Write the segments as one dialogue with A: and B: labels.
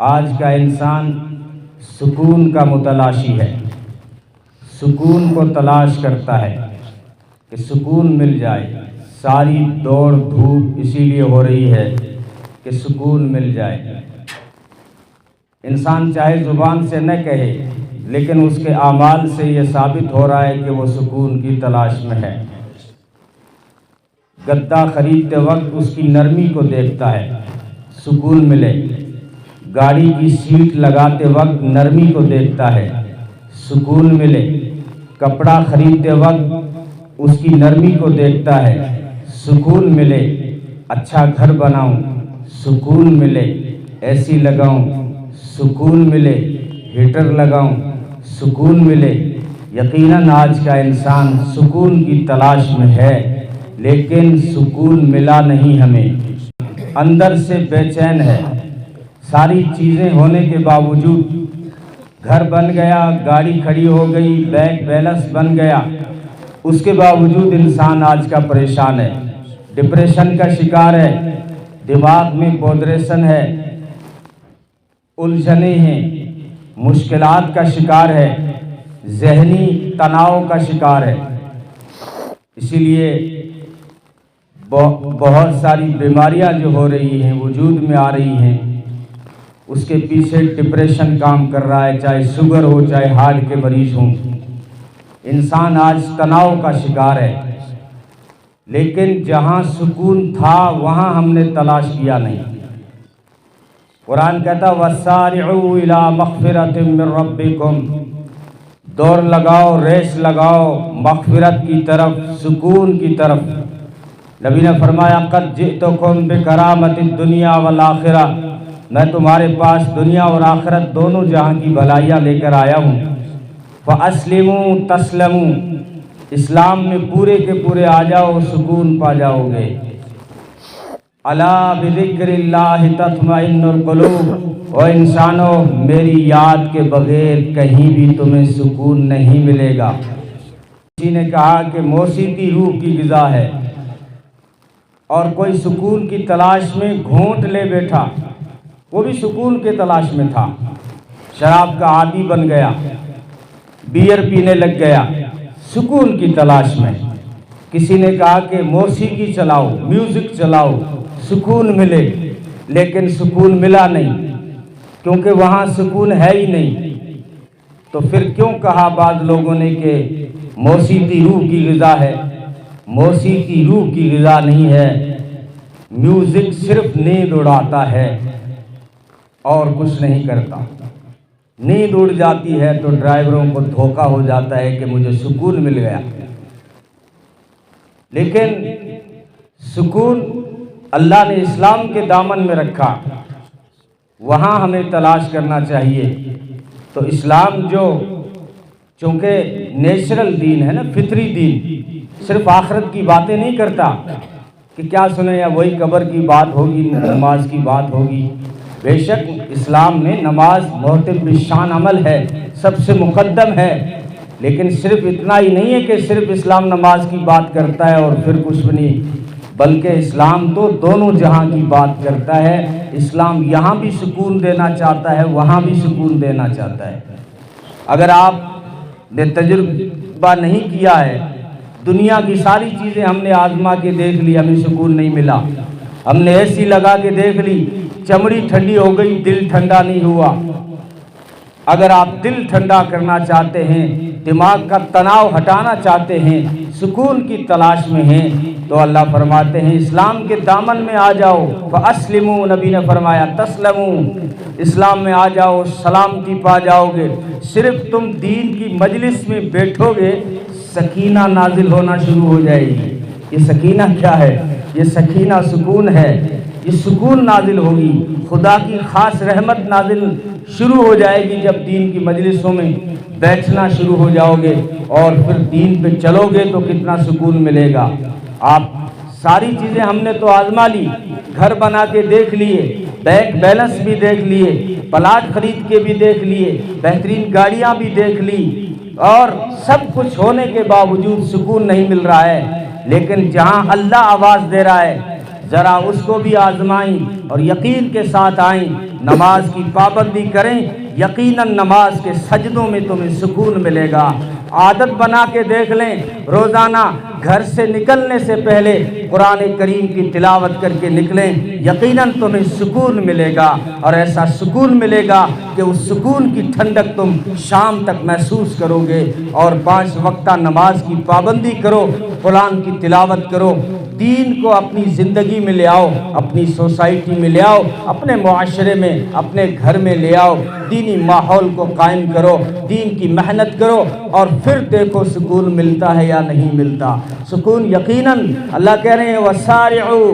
A: آج کا انسان سکون کا متلاشی ہے، سکون کو تلاش کرتا ہے کہ سکون مل جائے۔ ساری دوڑ دھوپ اسی لیے ہو رہی ہے کہ سکون مل جائے۔ انسان چاہے زبان سے نہ کہے، لیکن اس کے اعمال سے یہ ثابت ہو رہا ہے کہ وہ سکون کی تلاش میں ہے۔ گدا خریدتے وقت اس کی نرمی کو دیکھتا ہے، سکون ملے۔ گاڑی کی سیٹ لگاتے وقت نرمی کو دیکھتا ہے، سکون ملے۔ کپڑا خریدتے وقت اس کی نرمی کو دیکھتا ہے، سکون ملے۔ اچھا گھر بناؤں، سکون ملے۔ اے سی لگاؤں، سکون ملے۔ ہیٹر لگاؤں، سکون ملے۔ یقیناً آج کا انسان سکون کی تلاش میں ہے، لیکن سکون ملا نہیں ہمیں، اندر سے بے چین ہے۔ ساری چیزیں ہونے کے باوجود، گھر بن گیا، گاڑی کھڑی ہو گئی، بینک بیلنس بن گیا، اس کے باوجود انسان آج کا پریشان ہے، ڈپریشن کا شکار ہے، دماغ میں بودریشن ہے، الجھنیں ہیں، مشکلات کا شکار ہے، ذہنی تناؤ کا شکار ہے۔ اسی لیے بہت ساری بیماریاں جو ہو رہی ہیں، وجود میں آ رہی ہیں، اس کے پیچھے ڈپریشن کام کر رہا ہے، چاہے شوگر ہو، چاہے ہارٹ کے مریض ہوں۔ انسان آج تناؤ کا شکار ہے، لیکن جہاں سکون تھا وہاں ہم نے تلاش کیا نہیں۔ قرآن کہتا وَسَارِعُوا إِلَىٰ مَغْفِرَةٍ مِّن رَبِّكُمْ، دوڑ لگاؤ، ریس لگاؤ مغفرت کی طرف، سکون کی طرف۔ نبی نے فرمایا قَدْ جِئْتُكُمْ بِكَرَامَةِ الدُّنْيَا وَالْآخِرَةِ، میں تمہارے پاس دنیا اور آخرت دونوں جہاں کی بھلائیاں لے کر آیا ہوں۔ فَأَسْلِمُوا تَسْلَمُوا، اسلام میں پورے کے پورے آ جاؤ، سکون پا جاؤ گے۔ الا بذکر اللہ تطمئن القلوب، او انسانوں میری یاد کے بغیر کہیں بھی تمہیں سکون نہیں ملے گا۔ کسی نے کہا کہ موسیقی روح کی غذا ہے، اور کوئی سکون کی تلاش میں گھونٹ لے بیٹھا، وہ بھی سکون کے تلاش میں تھا، شراب کا عادی بن گیا، بیئر پینے لگ گیا، سکون کی تلاش میں۔ کسی نے کہا کہ موسیقی چلاؤ، میوزک چلاؤ، سکون ملے، لیکن سکون ملا نہیں، کیونکہ وہاں سکون ہے ہی نہیں۔ تو پھر کیوں کہا بعض لوگوں نے کہ موسیقی روح کی غذا ہے؟ موسیقی روح کی غذا نہیں ہے، میوزک صرف نیند اڑاتا ہے اور کچھ نہیں کرتا۔ نیند اڑ جاتی ہے تو ڈرائیوروں کو دھوکہ ہو جاتا ہے کہ مجھے سکون مل گیا، لیکن سکون اللہ نے اسلام کے دامن میں رکھا، وہاں ہمیں تلاش کرنا چاہیے۔ تو اسلام جو چونکہ نیچرل دین ہے نا، فطری دین، صرف آخرت کی باتیں نہیں کرتا کہ کیا سنیں یا وہی قبر کی بات ہوگی، نماز کی بات ہوگی۔ بے شک اسلام میں نماز بہت بشان عمل ہے، سب سے مقدم ہے، لیکن صرف اتنا ہی نہیں ہے کہ صرف اسلام نماز کی بات کرتا ہے اور پھر کچھ بھی نہیں، بلکہ اسلام تو دونوں جہاں کی بات کرتا ہے۔ اسلام یہاں بھی سکون دینا چاہتا ہے، وہاں بھی سکون دینا چاہتا ہے۔ اگر آپ نے تجربہ نہیں کیا ہے، دنیا کی ساری چیزیں ہم نے آزما کے دیکھ لی، ہمیں سکون نہیں ملا۔ ہم نے اے سی لگا کے دیکھ لی، چمڑی ٹھنڈی ہو گئی، دل ٹھنڈا نہیں ہوا۔ اگر آپ دل ٹھنڈا کرنا چاہتے ہیں، دماغ کا تناؤ ہٹانا چاہتے ہیں، سکون کی تلاش میں ہیں، تو اللہ فرماتے ہیں اسلام کے دامن میں آ جاؤ۔ فَأَسْلِمُوا، نبی نے فرمایا تسلموا، اسلام میں آ جاؤ، سلامتی پا جاؤ گے۔ صرف تم دین کی مجلس میں بیٹھو گے، سکینہ نازل ہونا شروع ہو جائے گی۔ یہ سکینہ کیا ہے؟ یہ سکینہ سکون ہے، یہ سکون نازل ہوگی، خدا کی خاص رحمت نازل شروع ہو جائے گی جب دین کی مجلسوں میں بیٹھنا شروع ہو جاؤ گے، اور پھر دین پہ چلو گے تو کتنا سکون ملے گا۔ آپ ساری چیزیں ہم نے تو آزما لی، گھر بنا کے دیکھ لیے، بینک بیلنس بھی دیکھ لیے، پلاٹ خرید کے بھی دیکھ لیے، بہترین گاڑیاں بھی دیکھ لی، اور سب کچھ ہونے کے باوجود سکون نہیں مل رہا ہے۔ لیکن جہاں اللہ آواز دے رہا ہے، ذرا اس کو بھی آزمائیں، اور یقین کے ساتھ آئیں، نماز کی پابندی کریں، یقیناً نماز کے سجدوں میں تمہیں سکون ملے گا۔ عادت بنا کے دیکھ لیں، روزانہ گھر سے نکلنے سے پہلے قرآن کریم کی تلاوت کر کے نکلیں، یقیناً تمہیں سکون ملے گا، اور ایسا سکون ملے گا کہ اس سکون کی ٹھنڈک تم شام تک محسوس کرو گے۔ اور 5 وقتہ نماز کی پابندی کرو، قرآن کی تلاوت کرو، دین کو اپنی زندگی میں لے آؤ، اپنی سوسائٹی میں لے آؤ، اپنے معاشرے میں، اپنے گھر میں لے آؤ، دینی ماحول کو قائم کرو، دین کی محنت کرو، اور پھر دیکھو سکون ملتا ہے یا نہیں ملتا۔ سکون یقیناً اللہ کہہ رہے ہیں وسارعوا،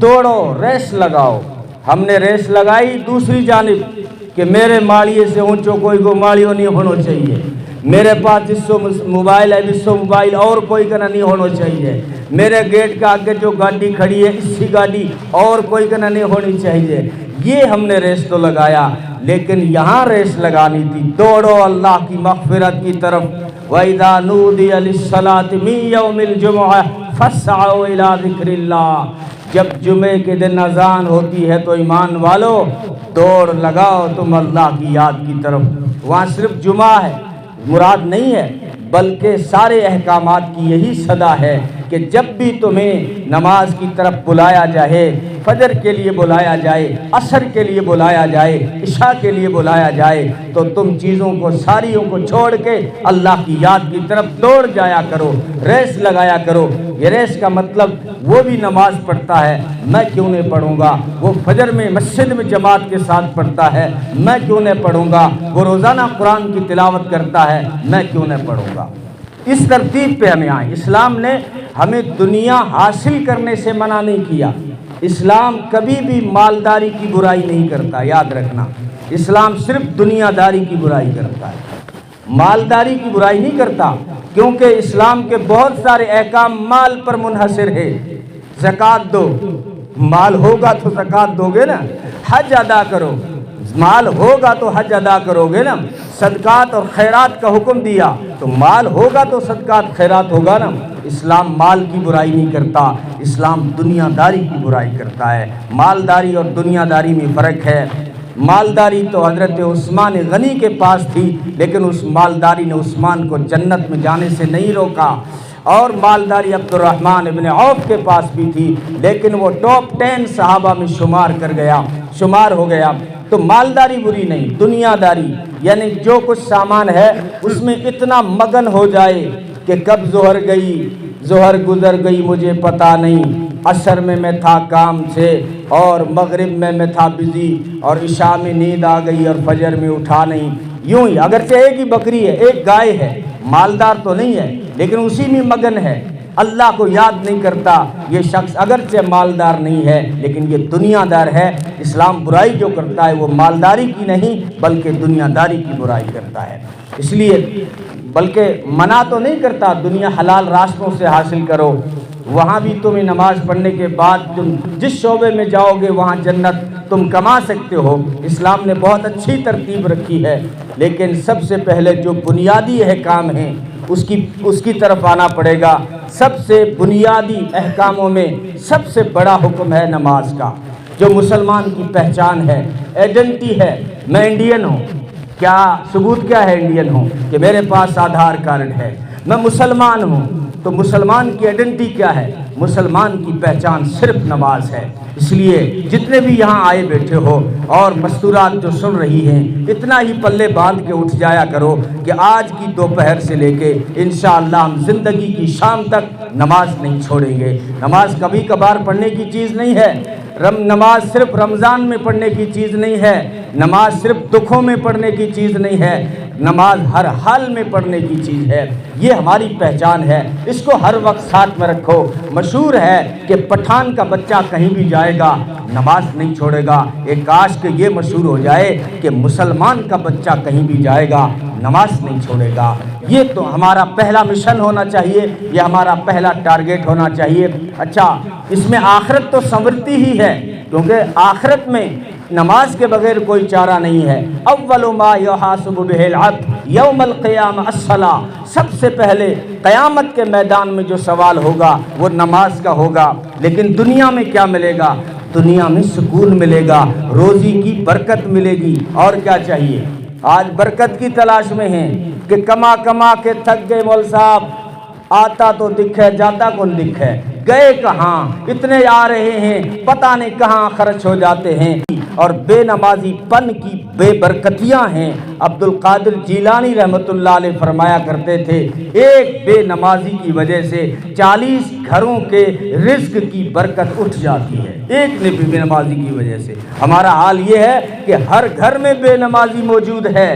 A: دوڑو، ریس لگاؤ۔ ہم نے ریس لگائی دوسری جانب کہ میرے ماڑیے سے اونچو کوئی کو ماڑیوں نہیں ہونا چاہیے، میرے پاس جس سو موبائل ہے جس سو موبائل اور کوئی کنا نہیں ہونا چاہیے، میرے گیٹ کا آگے جو گاڑی کھڑی ہے اسی گاڑی اور کوئی کنا نہیں ہونی چاہیے۔ یہ ہم نے ریس تو لگایا، لیکن یہاں ریس لگانی تھی دوڑو اللہ کی مغفرت کی طرف۔ وَإِذَا نُودِيَ لِلصَّلَاةِ مِن يَوْمِ الْجُمُعَةِ فَاسْعَوْا إِلَىٰ ذِكْرِ اللَّهِ، جب جمعے کے دن اذان ہوتی ہے تو ایمان والو دوڑ لگاؤ تم اللہ کی یاد کی طرف۔ وہاں صرف جمعہ ہے مراد نہیں ہے، بلکہ سارے احکامات کی یہی صدا ہے کہ جب بھی تمہیں نماز کی طرف بلایا جائے، فجر کے لیے بلایا جائے، عصر کے لیے بلایا جائے، عشاء کے لیے بلایا جائے، تو تم چیزوں کو ساریوں کو چھوڑ کے اللہ کی یاد کی طرف دوڑ جایا کرو، ریس لگایا کرو۔ یہ ریس کا مطلب وہ بھی نماز پڑھتا ہے، میں کیوں نہیں پڑھوں گا؟ وہ فجر میں مسجد میں جماعت کے ساتھ پڑھتا ہے، میں کیوں نہیں پڑھوں گا؟ وہ روزانہ قرآن کی تلاوت کرتا ہے، میں کیوں نہیں پڑھوں گا؟ اس ترتیب پہ ہمیں آئیں۔ اسلام نے ہمیں دنیا حاصل کرنے سے منع نہیں کیا۔ اسلام کبھی بھی مالداری کی برائی نہیں کرتا، یاد رکھنا۔ اسلام صرف دنیا داری کی برائی کرتا ہے، مالداری کی برائی نہیں کرتا، کیونکہ اسلام کے بہت سارے احکام مال پر منحصر ہے۔ زکوٰۃ دو، مال ہوگا تو زکوٰۃ دو گے نا۔ حج ادا کرو، مال ہوگا تو حج ادا کرو گے نا۔ صدقات اور خیرات کا حکم دیا تو مال ہوگا تو صدقات خیرات ہوگا نا۔ اسلام مال کی برائی نہیں کرتا، اسلام دنیا داری کی برائی کرتا ہے۔ مالداری اور دنیا داری میں فرق ہے۔ مالداری تو حضرت عثمان غنی کے پاس تھی، لیکن اس مالداری نے عثمان کو جنت میں جانے سے نہیں روکا، اور مالداری عبد الرحمن ابن عوف کے پاس بھی تھی، لیکن وہ ٹاپ 10 صحابہ میں شمار ہو گیا۔ تو مالداری بری نہیں، دنیا داری یعنی جو کچھ سامان ہے اس میں اتنا مگن ہو جائے کہ کب ظہر گزر گئی مجھے پتہ نہیں، عصر میں تھا کام سے، اور مغرب میں تھا بزی، اور عشاء میں نیند آ گئی اور فجر میں اٹھا نہیں۔ یوں ہی اگرچہ ایک ہی بکری ہے، ایک گائے ہے، مالدار تو نہیں ہے، لیکن اسی میں مگن ہے، اللہ کو یاد نہیں کرتا۔ یہ شخص اگرچہ مالدار نہیں ہے لیکن یہ دنیا دار ہے۔ اسلام برائی جو کرتا ہے وہ مالداری کی نہیں بلکہ دنیا داری کی برائی کرتا ہے۔ اس لیے بلکہ منع تو نہیں کرتا دنیا حلال راستوں سے حاصل کرو، وہاں بھی تمہیں نماز پڑھنے کے بعد تم جس شعبے میں جاؤ گے وہاں جنت تم کما سکتے ہو۔ اسلام نے بہت اچھی ترتیب رکھی ہے، لیکن سب سے پہلے جو بنیادی احکام ہیں اس کی طرف آنا پڑے گا۔ سب سے بنیادی احکاموں میں سب سے بڑا حکم ہے نماز کا، جو مسلمان کی پہچان ہے، ایڈنٹی ہے۔ میں انڈین ہوں، کیا ثبوت کیا ہے انڈین ہوں؟ کہ میرے پاس آدھار کارڈ ہے۔ میں مسلمان ہوں، تو مسلمان کی ایڈنٹی کیا ہے؟ مسلمان کی پہچان صرف نماز ہے۔ اس لیے جتنے بھی یہاں آئے بیٹھے ہو اور مستورات جو سن رہی ہیں، اتنا ہی پلے باندھ کے اٹھ جایا کرو کہ آج کی دوپہر سے لے کے انشاءاللہ ہم زندگی کی شام تک نماز نہیں چھوڑیں گے۔ نماز کبھی کبھار پڑھنے کی چیز نہیں ہے، نماز صرف رمضان میں پڑھنے کی چیز نہیں ہے، نماز صرف دکھوں میں پڑھنے کی چیز نہیں ہے، نماز ہر حال میں پڑھنے کی چیز ہے۔ یہ ہماری پہچان ہے، اس کو ہر وقت ساتھ میں رکھو۔ مشہور ہے کہ پٹھان کا بچہ کہیں بھی جائے گا نماز نہیں چھوڑے گا۔ ایک کاش کہ یہ مشہور ہو جائے کہ مسلمان کا بچہ کہیں بھی جائے گا نماز نہیں چھوڑے گا۔ یہ تو ہمارا پہلا مشن ہونا چاہیے، یہ ہمارا پہلا ٹارگیٹ ہونا چاہیے۔ اچھا، اس میں آخرت تو سنورتی ہی ہے، کیونکہ آخرت میں نماز کے بغیر کوئی چارہ نہیں ہے۔ اول ما یحاسب بہ العبد یوم القیامہ الصلاۃ، سب سے پہلے قیامت کے میدان میں جو سوال ہوگا وہ نماز کا ہوگا۔ لیکن دنیا میں کیا ملے گا؟ دنیا میں سکون ملے گا، روزی کی برکت ملے گی۔ اور کیا چاہیے؟ آج برکت کی تلاش میں ہیں کہ کما کما کے تھک گئے مول صاحب، آتا تو دکھ ہے جاتا کون دکھ ہے، گئے کہاں، اتنے آ رہے ہیں پتہ نہیں کہاں خرچ ہو جاتے ہیں۔ اور بے نمازی پن کی بے برکتیاں ہیں۔ عبد القادر جیلانی رحمۃ اللہ علیہ فرمایا کرتے تھے، ایک بے نمازی کی وجہ سے 40 گھروں کے رزق کی برکت اٹھ جاتی ہے، ایک نے بے نمازی کی وجہ سے۔ ہمارا حال یہ ہے کہ ہر گھر میں بے نمازی موجود ہے،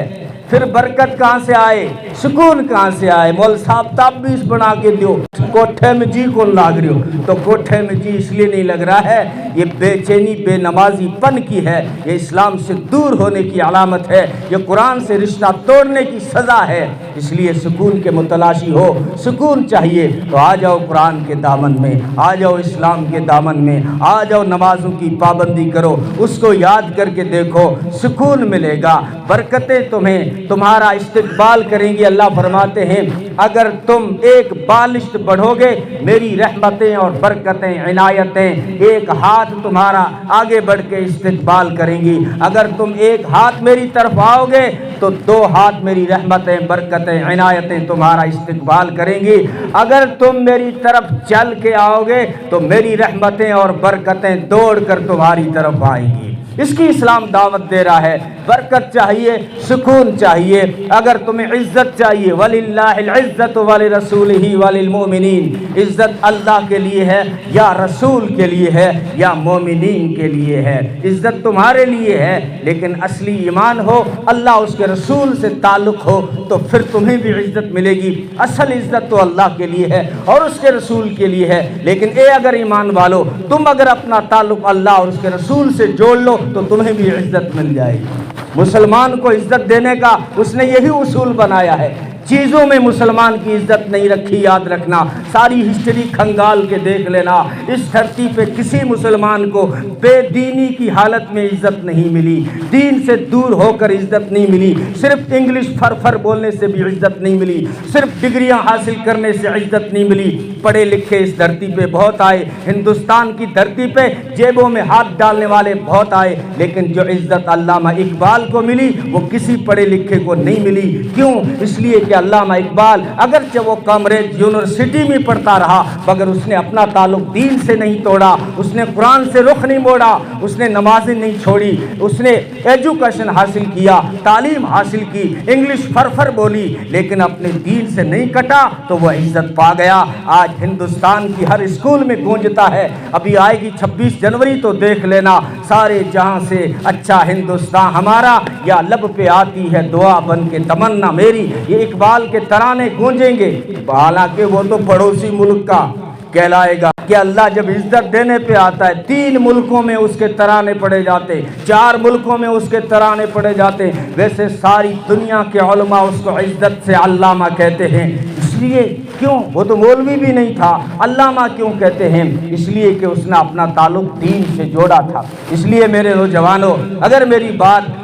A: پھر برکت کہاں سے آئے، سکون کہاں سے آئے؟ مول صاحب تابیز بنا کے دیو، کوٹھے میں جی کون لاگ رہی ہو؟ تو کوٹھے میں جی اس لیے نہیں لگ رہا ہے، یہ بے چینی بے نمازی پن کی ہے، یہ اسلام سے دور ہونے کی علامت ہے، یہ قرآن سے رشتہ توڑنے کی سزا ہے۔ اس لیے سکون کے متلاشی ہو، سکون چاہیے تو آ جاؤ قرآن کے دامن میں، آ جاؤ اسلام کے دامن میں، آ جاؤ نمازوں کی پابندی کرو، اس کو یاد کر کے دیکھو، سکون ملے گا، برکتیں تمہیں تمہارا استقبال کریں گی۔ اللہ فرماتے ہیں اگر تم ایک بالشت بڑھو گے میری رحمتیں اور برکتیں عنایتیں ایک ہاتھ تمہارا آگے بڑھ کے استقبال کریں گی۔ اگر تم ایک ہاتھ میری طرف آؤ گے تو 2 ہاتھ میری رحمتیں برکتیں عنایتیں تمہارا استقبال کریں گی۔ اگر تم میری طرف چل کے آؤ گے تو میری رحمتیں اور برکتیں دوڑ کر تمہاری طرف آئیں گی۔ اس کی اسلام دعوت دے رہا ہے۔ برکت چاہیے، سکون چاہیے۔ اگر تمہیں عزت چاہیے، وَلِلَّهِ الْعِزَّةُ وَلِرَسُولِهِ وَلِلْمُؤْمِنِينَ، عزت اللہ کے لیے ہے یا رسول کے لیے ہے یا مومنین کے لیے ہے۔ عزت تمہارے لیے ہے لیکن اصلی ایمان ہو، اللہ اس کے رسول سے تعلق ہو تو پھر تمہیں بھی عزت ملے گی۔ اصل عزت تو اللہ کے لیے ہے اور اس کے رسول کے لیے ہے، لیکن اگر ایمان والو تم اگر اپنا تعلق اللہ اور اس کے رسول سے جوڑ لو تو تمہیں بھی عزت مل جائے گی۔ مسلمان کو عزت دینے کا اس نے یہی اصول بنایا ہے۔ چیزوں میں مسلمان کی عزت نہیں رکھی، یاد رکھنا، ساری ہسٹری کھنگال کے دیکھ لینا، اس دھرتی پہ کسی مسلمان کو بے دینی کی حالت میں عزت نہیں ملی، دین سے دور ہو کر عزت نہیں ملی، صرف انگلش فر بولنے سے بھی عزت نہیں ملی، صرف ڈگریاں حاصل کرنے سے عزت نہیں ملی۔ پڑھے لکھے اس دھرتی پہ بہت آئے، ہندوستان کی دھرتی پہ جیبوں میں ہاتھ ڈالنے والے بہت آئے، لیکن جو عزت علامہ اقبال کو ملی وہ کسی پڑھے لکھے کو نہیں ملی۔ کیوں؟ اس لیے کہ علامہ اقبال اگرچہ وہ کامبرج یونیورسٹی میں پڑھتا رہا مگر اس نے اپنا تعلق دین سے نہیں توڑا، اس نے قرآن سے رخ نہیں موڑا، اس نے نمازیں نہیں چھوڑی، اس نے ایجوکیشن حاصل کیا، تعلیم حاصل کی، انگلش فر بولی، لیکن اپنے دین سے نہیں کٹا تو وہ عزت پا گیا۔ آج ہندوستان کی ہر اسکول میں گونجتا ہے، ابھی آئے گی 26 جنوری تو دیکھ لینا، سارے جہاں سے اچھا ہندوستان ہمارا، یا لب پہ آتی ہے دعا بن کے تمنا میری، یہ اقبال کے ترانے گونجیں گے۔ حالانکہ وہ تو پڑوسی ملک کا کہلائے گا کہ اللہ جب عزت دینے پہ آتا ہے 3 ملکوں میں اس کے ترانے پڑے جاتے، 4 ملکوں میں اس کے ترانے پڑے جاتے، ویسے ساری دنیا کے علماء اس کو عزت سے علامہ کہتے ہیں۔ اس لیے کیوں؟ وہ تو مولوی بھی نہیں تھا، علامہ کیوں کہتے ہیں؟ اس لیے کہ اس نے اپنا تعلق دین سے جوڑا تھا۔ اس لیے میرے نوجوانوں اگر میری بات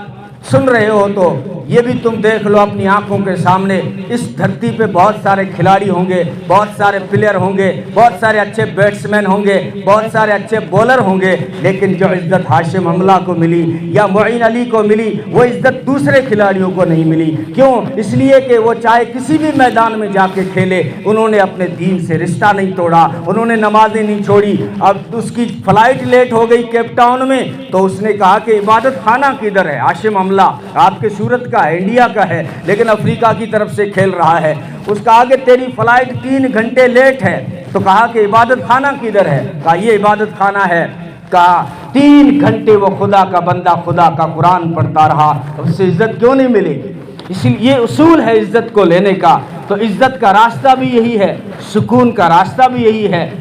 A: سن رہے ہو تو یہ بھی تم دیکھ لو اپنی آنکھوں کے سامنے، اس دھرتی پہ بہت سارے کھلاڑی ہوں گے، بہت سارے پلیئر ہوں گے، بہت سارے اچھے بیٹسمین ہوں گے، بہت سارے اچھے بولر ہوں گے، لیکن جو عزت ہاشم املہ کو ملی یا معین علی کو ملی وہ عزت دوسرے کھلاڑیوں کو نہیں ملی۔ کیوں؟ اس لیے کہ وہ چاہے کسی بھی میدان میں جا کے کھیلے، انہوں نے اپنے دین سے رشتہ نہیں توڑا، انہوں نے نمازیں نہیں چھوڑی۔ اب اس کی فلائٹ لیٹ ہو گئی کیپ ٹاؤن میں تو اس نے کہا کہ عبادت خانہ کدھر ہے؟ ہاشم املہ آپ کے صورت کا ہے، انڈیا کا ہے لیکن افریقہ کی طرف سے کھیل رہا ہے۔ اس کا آگے تیری فلائٹ 3 گھنٹے لیٹ ہے تو کہا کہ عبادت خانہ کدھر ہے؟ کہا یہ عبادت خانہ ہے۔ کہا 3 گھنٹے وہ خدا کا بندہ خدا کا قرآن پڑھتا رہا، اس سے عزت کیوں نہیں ملے گی؟ اسی لیے یہ اصول ہے عزت کو لینے کا۔ تو عزت کا راستہ بھی یہی ہے، سکون کا راستہ بھی یہی ہے۔